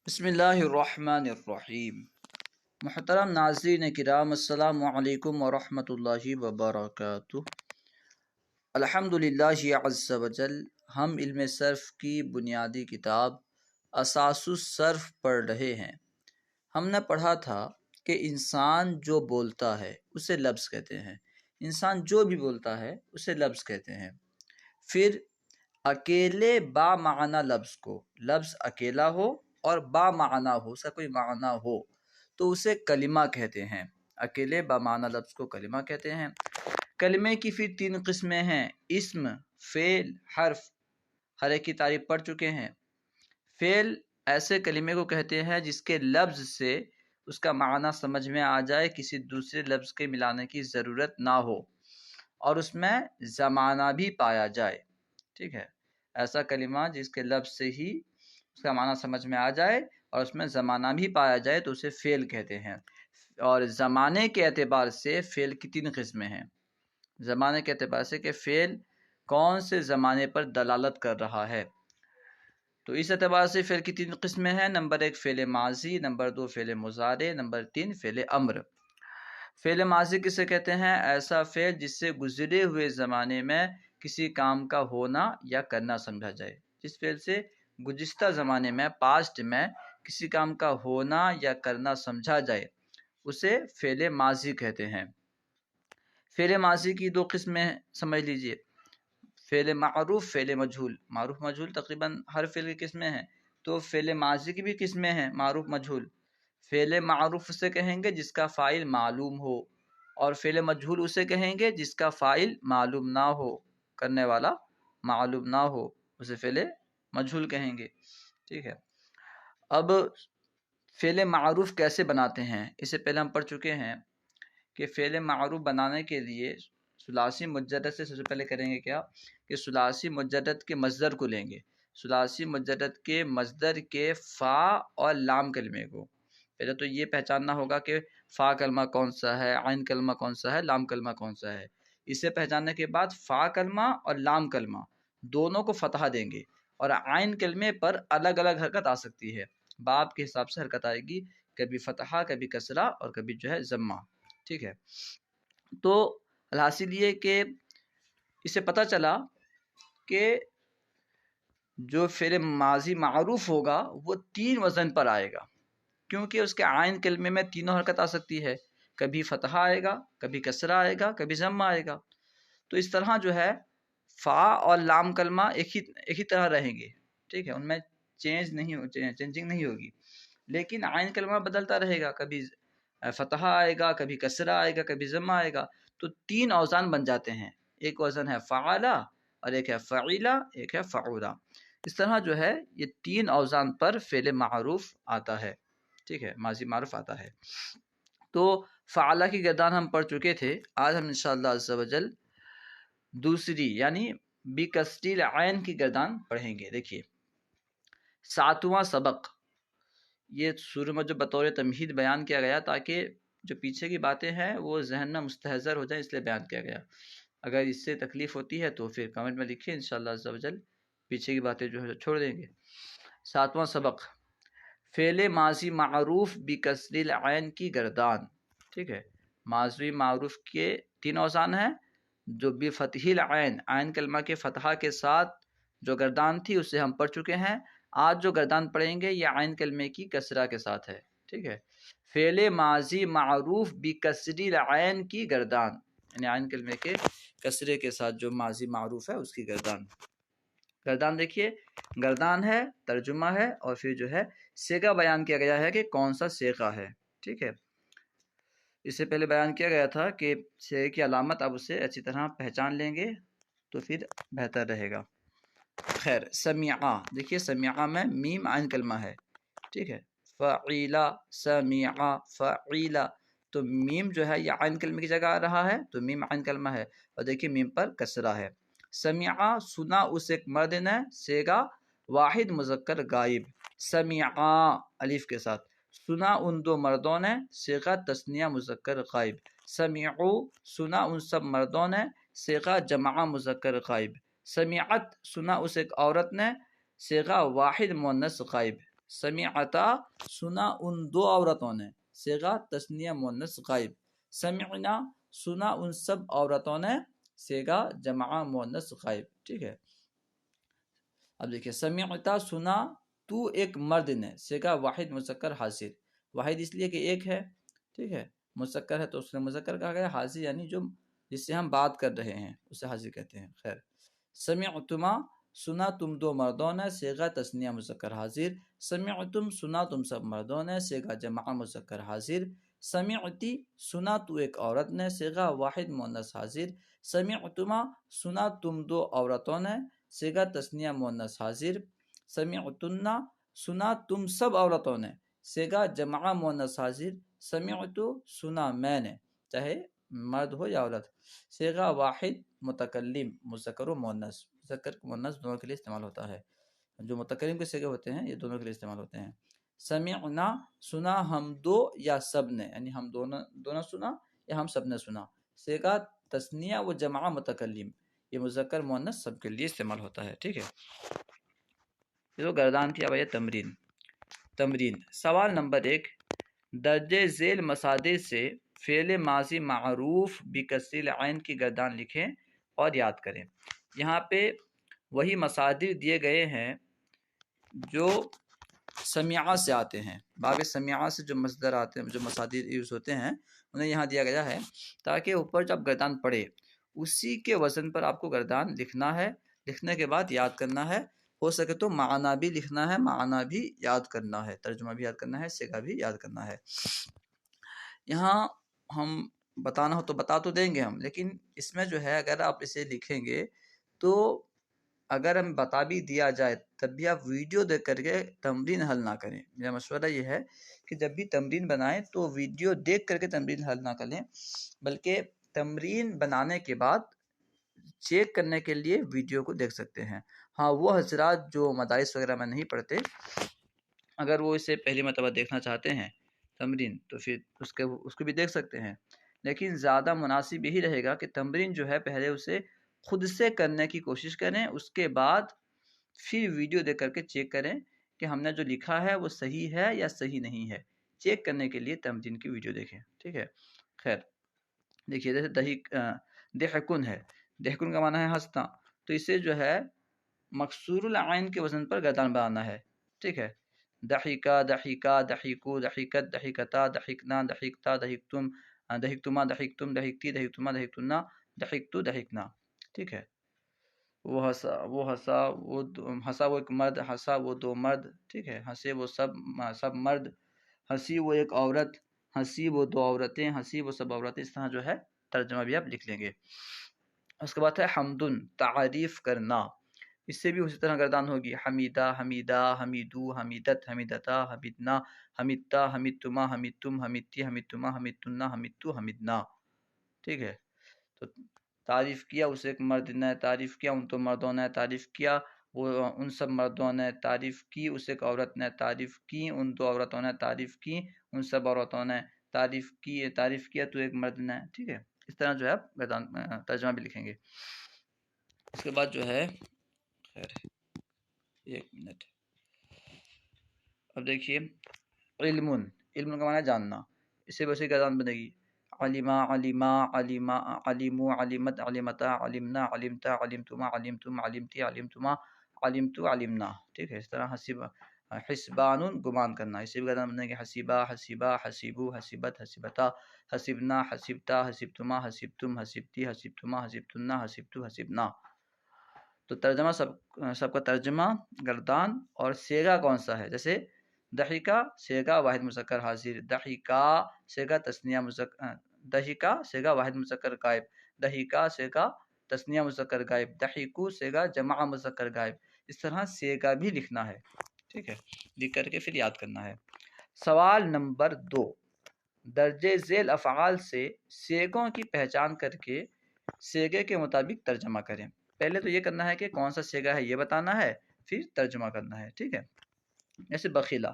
بسم اللہ الرحمن الرحیم۔ محترم ناظرین کرام، السلام علیکم ورحمۃ اللہ وبرکاتہ۔ الحمدللہ عز وجل، ہم علم صرف کی بنیادی کتاب اساس الصرف پڑھ رہے ہیں۔ ہم نے پڑھا تھا کہ انسان جو بولتا ہے اسے لفظ کہتے ہیں۔ انسان جو بھی بولتا ہے اسے لفظ کہتے ہیں۔ پھر اکیلے با معنی لفظ کو، لفظ اکیلا ہو اور با معنی ہو، اس کا کوئی معنی ہو تو اسے کلمہ کہتے ہیں۔ اکیلے با معنی لفظ کو کلمہ کہتے ہیں۔ کلمے کی پھر 3 قسمیں ہیں: اسم، فعل، حرف۔ ہر ایک کی تعریف پڑھ چکے ہیں۔ فعل ایسے کلمے کو کہتے ہیں جس کے لفظ سے اس کا معنی سمجھ میں آ جائے، کسی دوسرے لفظ کے ملانے کی ضرورت نہ ہو اور اس میں زمانہ بھی پایا جائے۔ ٹھیک ہے، ایسا کلمہ جس کے لفظ سے ہی اس کا معنی سمجھ میں آ جائے اور اس میں زمانہ بھی پایا جائے تو اسے فعل کہتے ہیں۔ اور زمانے کے اعتبار سے فعل کی 3 قسمیں ہیں۔ زمانے کے اعتبار سے کہ فعل کون سے زمانے پر دلالت کر رہا ہے، تو اس اعتبار سے فعل کی 3 قسمیں ہیں۔ نمبر 1 فعل ماضی، نمبر 2 فعل مضارع، نمبر 3 فعل امر۔ فعل ماضی کسے کہتے ہیں؟ ایسا فعل جس سے گزرے ہوئے زمانے میں کسی کام کا ہونا یا کرنا سمجھا جائے۔ جس فعل سے گزشتہ زمانے میں، پاسٹ میں کسی کام کا ہونا یا کرنا سمجھا جائے اسے فعل ماضی کہتے ہیں۔ فعل ماضی کی 2 قسمیں سمجھ لیجئے: فعل معروف، فعل مجہول۔ معروف مجہول تقریباً ہر فعل کی قسمیں ہیں، تو فعل ماضی کی بھی قسمیں ہیں معروف مجہول۔ فعل معروف اسے کہیں گے جس کا فاعل معلوم ہو، اور فعل مجہول اسے کہیں گے جس کا فاعل معلوم نہ ہو، کرنے والا معلوم نہ ہو، اسے فعل مجہول کہیں گے۔ ٹھیک ہے، اب فعل معروف کیسے بناتے ہیں؟ اس سے پہلے ہم پڑھ چکے ہیں کہ فعل معروف بنانے کے لیے ثلاثی مجرد سے سب سے پہلے کریں گے کیا کہ ثلاثی مجرد کے مصدر کو لیں گے۔ ثلاثی مجرد کے مصدر کے فا اور لام کلمے کو پہلے تو یہ پہچاننا ہوگا کہ فا کلمہ کون سا ہے، عین کلمہ کون سا ہے، لام کلمہ کون سا ہے۔ اسے پہچاننے کے بعد فا کلمہ اور لام کلمہ دونوں کو فتحہ دیں گے، اور عین کلمے پر الگ الگ حرکت آ سکتی ہے، باب کے حساب سے حرکت آئے گی، کبھی فتحہ، کبھی کسرہ اور کبھی جو ہے ضمہ۔ ٹھیک ہے، تو الحاصل یہ کہ اسے پتہ چلا کہ جو فعل ماضی معروف ہوگا وہ 3 وزن پر آئے گا، کیونکہ اس کے عین کلمے میں تینوں حرکت آ سکتی ہے، کبھی فتحہ آئے گا، کبھی کسرہ آئے گا، کبھی ضمہ آئے گا۔ تو اس طرح جو ہے فا اور لام کلمہ ایک ہی طرح رہیں گے۔ ٹھیک ہے، ان میں چینجنگ نہیں ہوگی، لیکن عین کلمہ بدلتا رہے گا، کبھی فتحہ آئے گا، کبھی کسرہ آئے گا، کبھی ضمہ آئے گا۔ تو 3 اوزان بن جاتے ہیں، ایک وزن ہے فعلا، اور ایک ہے فعیلا، ایک ہے فعولا۔ اس طرح جو ہے یہ 3 اوزان پر فعل معروف آتا ہے۔ ٹھیک ہے، ماضی معروف آتا ہے۔ تو فعلا کی گردان ہم پڑھ چکے تھے۔ آج ہم انشاءاللہ عز و جل دوسری یعنی بکسر العین کی گردان پڑھیں گے۔ دیکھیے 7واں سبق، یہ سورہ میں جو بطور تمہید بیان کیا گیا تاکہ جو پیچھے کی باتیں ہیں وہ ذہن میں مستحضر ہو جائیں، اس لیے بیان کیا گیا۔ اگر اس سے تکلیف ہوتی ہے تو پھر کمنٹ میں لکھیے، انشاءاللہ عز و جل پیچھے کی باتیں جو ہے چھوڑ دیں گے۔ 7واں سبق، فعل ماضی معروف بکسر العین کی گردان۔ ٹھیک ہے، ماضی معروف کے 3 اوزان ہیں، جو بفتح العین، عین کلمہ کے فتحہ کے ساتھ جو گردان تھی اسے ہم پڑھ چکے ہیں۔ آج جو گردان پڑھیں گے یہ عین کلمے کی کسرہ کے ساتھ ہے۔ ٹھیک ہے، فعل ماضی معروف بکسر العین کی گردان، یعنی عین کلمے کے کسرے کے ساتھ جو ماضی معروف ہے اس کی گردان۔ گردان دیکھیے، گردان ہے، ترجمہ ہے، اور پھر جو ہے صیغہ بیان کیا گیا ہے کہ کون سا صیغہ ہے۔ ٹھیک ہے، اس سے پہلے بیان کیا گیا تھا کہ صیغے کی علامت اب اسے اچھی طرح پہچان لیں گے تو پھر بہتر رہے گا۔ خیر، سمیعہ دیکھیے، سمیعہ میں میم عین کلمہ ہے۔ ٹھیک ہے، فعیلا، سمیعہ، فعیلا، تو میم جو ہے یہ عین کلمے کی جگہ آ رہا ہے تو میم عین کلمہ ہے، اور دیکھیے میم پر کسرہ ہے۔ سمیعہ، سنا اس ایک مرد نے، صیغہ واحد مذکر غائب، سمیعہ الف کے ساتھ، سنا ان 2 مردوں نے، صیغہ تثنیہ مذکر غائب، سمیعو، سنا ان سب مردوں نے، صیغہ جمع مذکر غائب، سمیعت، سنا اس ایک عورت نے، صیغہ واحد مؤنث غائب۔ سمعتا سنا ان دو عورتوں نے، صیغہ تثنیہ مؤنث غائب. سمعنا سنا ان سب عورتوں نے، صیغہ جمع مؤنث غائب. ٹھیک ہے. اب دیکھیے سمعتا سنا تو ایک مرد نے، صیغہ واحد مذکر حاضر. واحد اس لیے کہ ایک ہے، ٹھیک ہے، مذکر ہے تو اس نے مذکر کہا گیا. حاضر یعنی جو جس سے ہم بات کر رہے ہیں اسے حاضر کہتے ہیں. خیر. سمعتما سنا تم دو مردوں نے، صیغہ تثنیہ مذکر حاضر. سمعتم سنا تم سب مردوں نے، صیغہ جمع مذکر حاضر. سمعتی سنا تو ایک عورت نے، صیغہ واحد مؤنث حاضر. سمعتما سنا تم دو عورتوں نے، صیغہ تثنیہ مؤنث حاضر. سمعتن سنا تم سب عورتوں نے، صیغہ جمع مؤنث حاضر. سمعتو سنا میں نے، چاہے مرد ہو یا عورت. صیغہ واحد متکلم مذکر و مؤنث، مذکر مؤنث دونوں کے لیے استعمال ہوتا ہے. جو متکلم کے صیغے ہوتے ہیں یہ دونوں کے لیے استعمال ہوتے ہیں. سمعنا سنا ہم دو یا سب نے، یعنی ہم دونوں سنا یا ہم سب نے سنا. صیغہ تثنیہ و جمع متکلم، یہ مذکر مؤنث سب کے لیے استعمال ہوتا ہے. ٹھیک ہے. یہ تو گردان کی. اب آئیے تمرین. سوال نمبر 1، درجہ ذیل مصادر سے فعل ماضی معروف بکسر العین کی گردان لکھیں اور یاد کریں. یہاں پہ وہی مصادر دیے گئے ہیں جو سمیعہ سے آتے ہیں. باقی سمیعہ سے جو مصدر آتے ہیں، جو مصادر یوز ہوتے ہیں، انہیں یہاں دیا گیا ہے تاکہ اوپر جب گردان پڑے اسی کے وزن پر آپ کو گردان لکھنا ہے. لکھنے کے بعد یاد کرنا ہے. ہو سکے تو معنی بھی لکھنا ہے، معنی بھی یاد کرنا ہے، ترجمہ بھی یاد کرنا ہے، صیغہ بھی یاد کرنا ہے. یہاں ہم بتانا ہو تو بتا تو دیں گے ہم، لیکن اس میں جو ہے اگر آپ اسے لکھیں گے تو اگر ہم بتا بھی دیا جائے تب بھی آپ ویڈیو دیکھ کر کے تمرین حل نہ کریں. میرا مشورہ یہ ہے کہ جب بھی تمرین بنائیں تو ویڈیو دیکھ کر کے تمرین حل نہ کریں، بلکہ تمرین بنانے کے بعد چیک کرنے کے لیے ویڈیو کو دیکھ سکتے ہیں. ہاں وہ حضرات جو مدارس وغیرہ میں نہیں پڑھتے، اگر وہ اسے پہلی مرتبہ دیکھنا چاہتے ہیں تمرین تو پھر اس کو بھی دیکھ سکتے ہیں. لیکن زیادہ مناسب یہی رہے گا کہ تمرین جو ہے پہلے اسے خود سے کرنے کی کوشش کریں، اس کے بعد پھر ویڈیو دیکھ کر کے چیک کریں کہ ہم نے جو لکھا ہے وہ صحیح ہے یا صحیح نہیں ہے. چیک کرنے کے لیے تمرین کی ویڈیو دیکھیں. ٹھیک ہے. خیر. دیکھیے جیسے دہکن ہے، دہکن کا معنی ہے ہنسنا، تو اسے جو ہے مکسور العین کے وزن پر گردان بنانا ہے. ٹھیک ہے. دحیکا دحیکا دحیکو دحیکت دحیکتا دحیکنا دحیکتا دحیکتم دحیکتما دحیکتم دحیکتی دحیکتما دحیکتنا دحیکتو دحیکنا. ٹھیک ہے. وہ ہنسا وہ ایک مرد، ہنسا وہ دو مرد. ٹھیک ہے. ہنسے وہ سب مرد، ہنسی وہ ایک عورت، ہنسی وہ دو عورتیں، ہنسی وہ سب عورتیں. اس طرح جو ہے ترجمہ بھی آپ لکھ لیں گے. اس کے بعد ہے حمدن تعریف کرنا. اس سے بھی اسی طرح گردان ہوگی. حمیدہ حمیدہ حمیدو حمیدت حمیدتا حمیدنا حمیدتا حمیدتما حمیدتم حمیدتی حمیدتما حمیدتنا حمیدتو حمیدنا. ٹھیک ہے. تو تعریف کیا اسے ایک مرد نے، تعریف کیا ان دو مردوں نے، تعریف کیا وہ ان سب مردوں نے، تعریف کی اسے ایک عورت نے، تعریف کی ان دو عورتوں نے، تعریف کی ان سب عورتوں نے، تعریف کیا تو ایک مرد نے. ٹھیک ہے. اس طرح جو ہے آپ ترجمہ بھی لکھیں گے. اس کے بعد جو ہے خیر ایک منٹ. اب دیکھیے علم کا معنی جاننا. اس سے ویسے گردان بنے گی. علما علما علما علمو علمت علمتا علمنا علمتا علمتما علمتم علمتی علمتما علمتو علمنا. ٹھیک ہے. اس طرح حسبان گمان کرنا. اس سے بھی گردان بنے گی. حسیبہ حسیبہ حسیبو حسیبت حسیبتا حسیبنا حسیبتا حسیبتما حسیبتم حسیبتی حسیبتما حسیبتنا حسیبتو حسیبنا. تو ترجمہ سب کا ترجمہ، گردان اور صیغہ کون سا ہے. جیسے دحیکا صیغہ واحد مذکر حاضر، دحیکا صیغہ تثنیہ مذکر، دحیکا صیغہ واحد مذکر غائب، دحیکا صیغہ تثنیہ مذکر غائب، دحیکو صیغہ جمع مذکر غائب. اس طرح صیغہ بھی لکھنا ہے. ٹھیک ہے. لکھ کر کے پھر یاد کرنا ہے. سوال نمبر 2، درجہ ذیل افعال سے صیغوں کی پہچان کر کے صیغے کے مطابق ترجمہ کریں. پہلے تو یہ کرنا ہے کہ کون سا صیغہ ہے یہ بتانا ہے، پھر ترجمہ کرنا ہے. ٹھیک ہے. جیسے بخیلہ،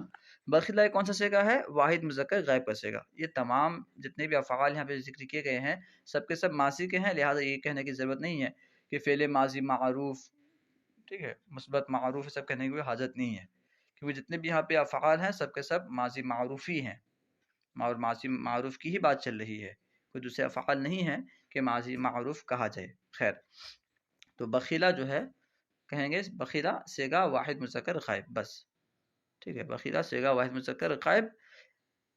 بخیلہ کون سا صیغہ ہے؟ واحد مذکر غائب کا صیغہ. یہ تمام جتنے بھی افعال یہاں پہ ذکر کیے گئے ہیں سب کے سب ماضی کے ہیں، لہٰذا یہ کہنے کی ضرورت نہیں ہے کہ فعل ماضی معروف، ٹھیک ہے، مثبت معروف سب کہنے کی کوئی حاجت نہیں ہے، کیونکہ جتنے بھی یہاں پہ افعال ہیں سب کے سب ماضی معروف ہی ہیں، اور ماضی معروف کی ہی بات چل رہی ہے، کوئی دوسرے افعال نہیں ہے کہ ماضی معروف کہا جائے۔ خیر، تو بخیلہ جو ہے کہیں گے بخیلہ صیغہ واحد مذکر غائب، بس ٹھیک ہے، بخیلہ صیغہ واحد مذکر غائب،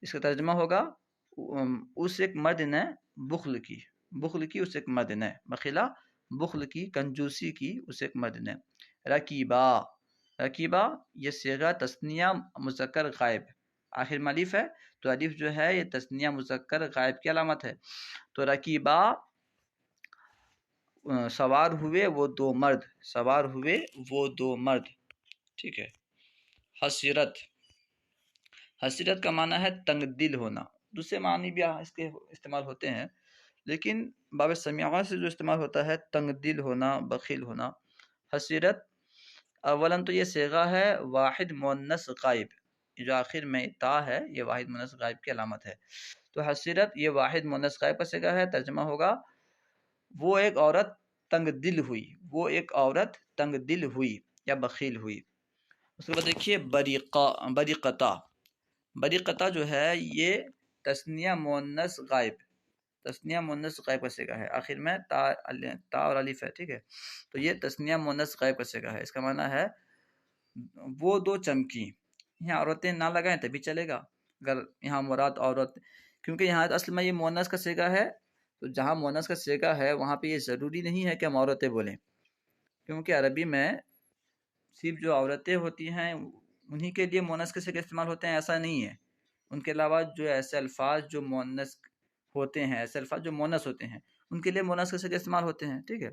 اس کا ترجمہ ہوگا اس ایک مرد نے بخل کی، بخل کی اس ایک مرد نے، بخیلہ بخل کی، کنجوسی کی اس ایک مرد نے۔ رکیبہ، رکیبہ یہ صیغہ تثنیہ مذکر غائب، آخر میں الف ہے تو الف جو ہے یہ تثنیہ مذکر غائب کی علامت ہے۔ تو رکیبہ سوار ہوئے وہ دو مرد، سوار ہوئے وہ دو مرد، ٹھیک ہے۔ حسیرت، حسیرت کا معنی ہے تنگ دل ہونا، دوسرے معنی بھی اس کے استعمال ہوتے ہیں، لیکن باب سمیعہ سے جو استعمال ہوتا ہے تنگ دل ہونا، بخیل ہونا۔ حسیرت اولاً تو یہ صیغہ ہے واحد مؤنث غائب، جو آخر میں تا ہے یہ واحد مؤنث غائب کی علامت ہے۔ تو حسیرت یہ واحد مؤنث غائب کا صیغہ ہے، ترجمہ ہوگا وہ ایک عورت تنگ دل ہوئی، وہ ایک عورت تنگ دل ہوئی یا بخیل ہوئی۔ اس کے بعد دیکھیے بریقہ، بریقہ جو ہے یہ تثنیہ مؤنث غائب، تثنیہ مؤنث غائب کا صیغہ ہے، آخر میں تا اور الف ہے، ٹھیک ہے۔ تو یہ تثنیہ مؤنث غائب کا صیغہ ہے، اس کا معنی ہے وہ دو چمکی، یہاں عورتیں نہ لگائیں تبھی چلے گا اگر یہاں مراد عورت، کیونکہ یہاں اصل میں یہ مؤنث کا صیغہ ہے، تو جہاں مؤنث کا صیغہ ہے وہاں پہ یہ ضروری نہیں ہے کہ ہم عورتیں بولیں، کیونکہ عربی میں صرف جو عورتیں ہوتی ہیں انہی کے لیے مؤنث کے صیغے استعمال ہوتے ہیں، ایسا نہیں ہے، ان کے علاوہ جو ایسے الفاظ جو مؤنث ہوتے ہیں، ایسے الفاظ جو مؤنث ہوتے ہیں ان کے لیے مؤنث کے صیغے استعمال ہوتے ہیں، ٹھیک ہے۔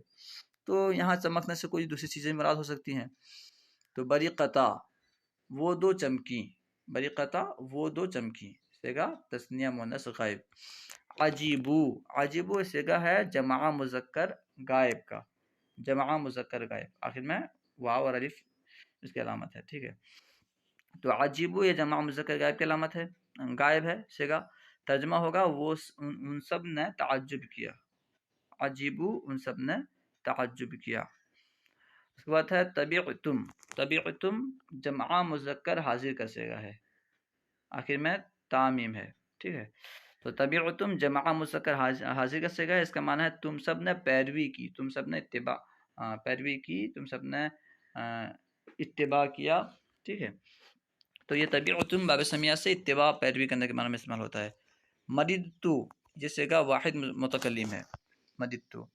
تو یہاں چمکنے سے کوئی دوسری چیزیں مراد ہو سکتی ہیں۔ تو بریقہ وہ دو چمکی، بریقہ وہ دو چمکی، صیغہ تثنیہ مؤنث غائب۔ عجیبو، عجیبو صیغہ ہے جمع مذکر غائب کا، جمع مذکر غائب، آخر میں واو اور الف اس کی علامت ہے، ٹھیک ہے۔ تو عجیبو یہ جمع مذکر غائب کی علامت ہے، غائب ہے صیغہ، ترجمہ ہوگا وہ ان سب نے تعجب کیا، عجیبو ان سب نے تعجب کیا۔ اس کے بعد ہے طبیعتم، طبیعتم جمع مذکر حاضر کا صیغہ ہے، آخر میں تامیم ہے، ٹھیک ہے۔ تو طبیعتم جمع مذکر حاضر کا صیغہ ہے، اس کا معنی ہے تم سب نے پیروی کی، تم سب نے اتباع پیروی کی، تم سب نے اتباع کیا، ٹھیک ہے۔ تو یہ طبیعتم باب سمیعہ سے اتباع پیروی کرنے کے معنی میں استعمال ہوتا ہے۔ مددتو یہ صیغہ واحد متکلم ہے، مددتو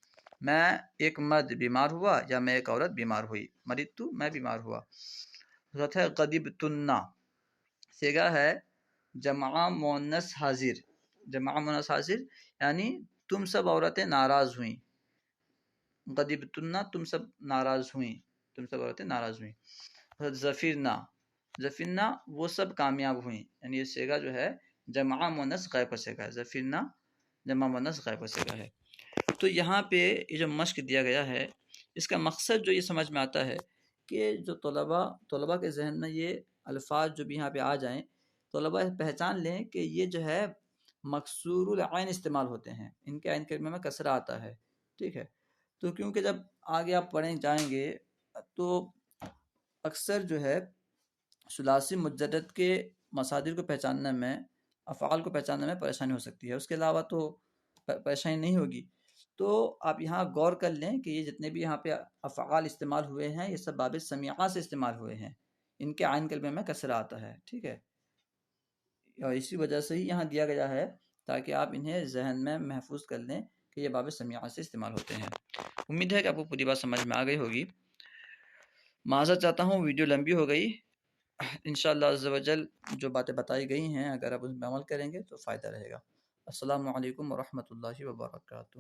میں ایک مرد بیمار ہوا یا میں ایک عورت بیمار ہوئی، مددتو میں بیمار ہوا۔ ہے غضبتن صیغہ ہے جمع مؤنث حاضر، جمع مؤنث حاضر یعنی تم سب عورتیں ناراض ہوئیں، غضبتن تم سب ناراض ہوئیں، تم سب عورتیں ناراض ہوئیں۔ ظفرنا، ظفرنا وہ سب کامیاب ہوئیں، یعنی یہ صیغہ جو ہے جمع مؤنث غائب کا صیغہ ہے، ظفرنا جمع مؤنث غائب کا صیغہ ہے۔ تو یہاں پہ یہ جو مشق دیا گیا ہے اس کا مقصد جو یہ سمجھ میں آتا ہے کہ جو طلباء کے ذہن میں یہ الفاظ جو بھی یہاں پہ آ جائیں، طلباء پہچان لیں کہ یہ جو ہے مکسور العین استعمال ہوتے ہیں، ان کے عین کلمے میں کسرہ آتا ہے، ٹھیک ہے۔ تو کیونکہ جب آگے آپ پڑھیں جائیں گے تو اکثر جو ہے ثلاثی مجدد کے مصادر کو پہچاننے میں، افعال کو پہچاننے میں پریشانی ہو سکتی ہے، اس کے علاوہ تو پریشانی نہیں ہوگی۔ تو آپ یہاں غور کر لیں کہ یہ جتنے بھی یہاں پہ افعال استعمال ہوئے ہیں یہ سب باب سمیعہ سے استعمال ہوئے ہیں، ان کے عین کلمے میں کسرہ آتا ہے، ٹھیک ہے، اور اسی وجہ سے ہی یہاں دیا گیا ہے تاکہ آپ انہیں ذہن میں محفوظ کر لیں کہ یہ باب سمیعہ سے استعمال ہوتے ہیں۔ امید ہے کہ آپ کو پوری بات سمجھ میں آ گئی ہوگی، معذرت چاہتا ہوں ویڈیو لمبی ہو گئی، انشاءاللہ عز و جل جو باتیں بتائی گئی ہیں اگر آپ اس میں عمل کریں گے تو فائدہ رہے گا۔ السلام علیکم ورحمۃ اللہ وبرکاتہ۔